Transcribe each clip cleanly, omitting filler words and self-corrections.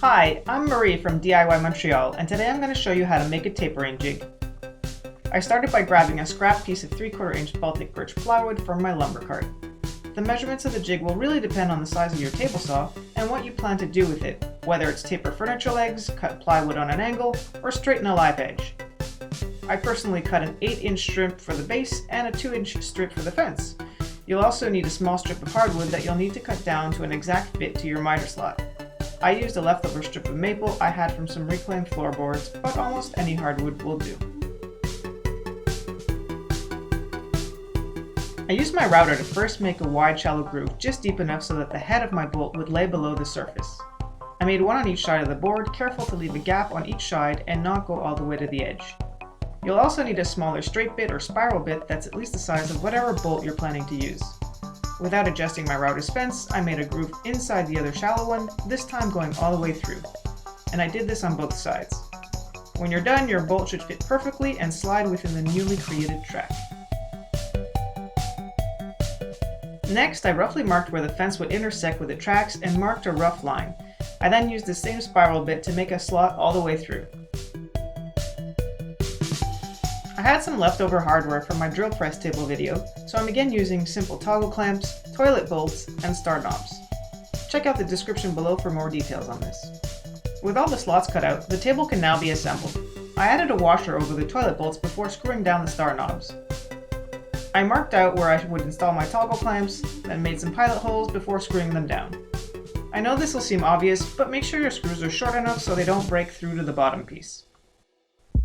Hi, I'm Marie from DIY Montreal, and today I'm going to show you how to make a tapering jig. I started by grabbing a scrap piece of 3/4 inch Baltic birch plywood from my lumber cart. The measurements of the jig will really depend on the size of your table saw and what you plan to do with it, whether it's taper furniture legs, cut plywood on an angle, or straighten a live edge. I personally cut an 8-inch strip for the base and a 2-inch strip for the fence. You'll also need a small strip of hardwood that you'll need to cut down to an exact fit to your miter slot. I used a leftover strip of maple I had from some reclaimed floorboards, but almost any hardwood will do. I used my router to first make a wide shallow groove just deep enough so that the head of my bolt would lay below the surface. I made one on each side of the board, careful to leave a gap on each side and not go all the way to the edge. You'll also need a smaller straight bit or spiral bit that's at least the size of whatever bolt you're planning to use. Without adjusting my router's fence, I made a groove inside the other shallow one, this time going all the way through. And I did this on both sides. When you're done, your bolt should fit perfectly and slide within the newly created track. Next, I roughly marked where the fence would intersect with the tracks and marked a rough line. I then used the same spiral bit to make a slot all the way through. I had some leftover hardware from my drill press table video, so I'm again using simple toggle clamps, toilet bolts, and star knobs. Check out the description below for more details on this. With all the slots cut out, the table can now be assembled. I added a washer over the toilet bolts before screwing down the star knobs. I marked out where I would install my toggle clamps, then made some pilot holes before screwing them down. I know this will seem obvious, but make sure your screws are short enough so they don't break through to the bottom piece.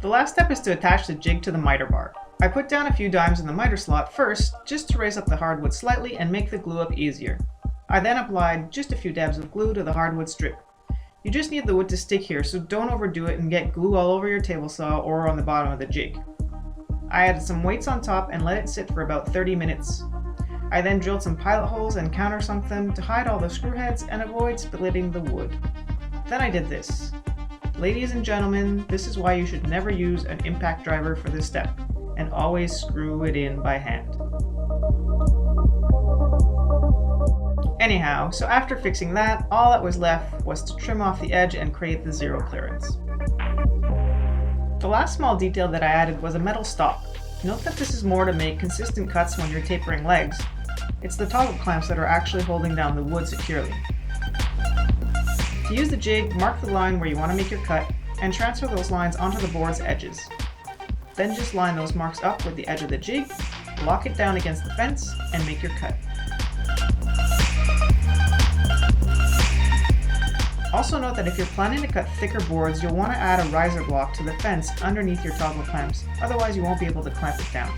The last step is to attach the jig to the miter bar. I put down a few dimes in the miter slot first, just to raise up the hardwood slightly and make the glue up easier. I then applied just a few dabs of glue to the hardwood strip. You just need the wood to stick here, so don't overdo it and get glue all over your table saw or on the bottom of the jig. I added some weights on top and let it sit for about 30 minutes. I then drilled some pilot holes and countersunk them to hide all the screw heads and avoid splitting the wood. Then I did this. Ladies and gentlemen, this is why you should never use an impact driver for this step, and always screw it in by hand. Anyhow, so after fixing that, all that was left was to trim off the edge and create the zero clearance. The last small detail that I added was a metal stop. Note that this is more to make consistent cuts when you're tapering legs. It's the toggle clamps that are actually holding down the wood securely. To use the jig, mark the line where you want to make your cut, and transfer those lines onto the board's edges. Then just line those marks up with the edge of the jig, lock it down against the fence, and make your cut. Also note that if you're planning to cut thicker boards, you'll want to add a riser block to the fence underneath your toggle clamps, otherwise you won't be able to clamp it down.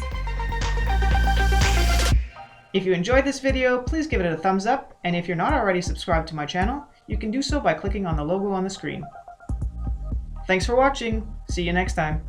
If you enjoyed this video, please give it a thumbs up, and if you're not already subscribed to my channel, you can do so by clicking on the logo on the screen. Thanks for watching. See you next time.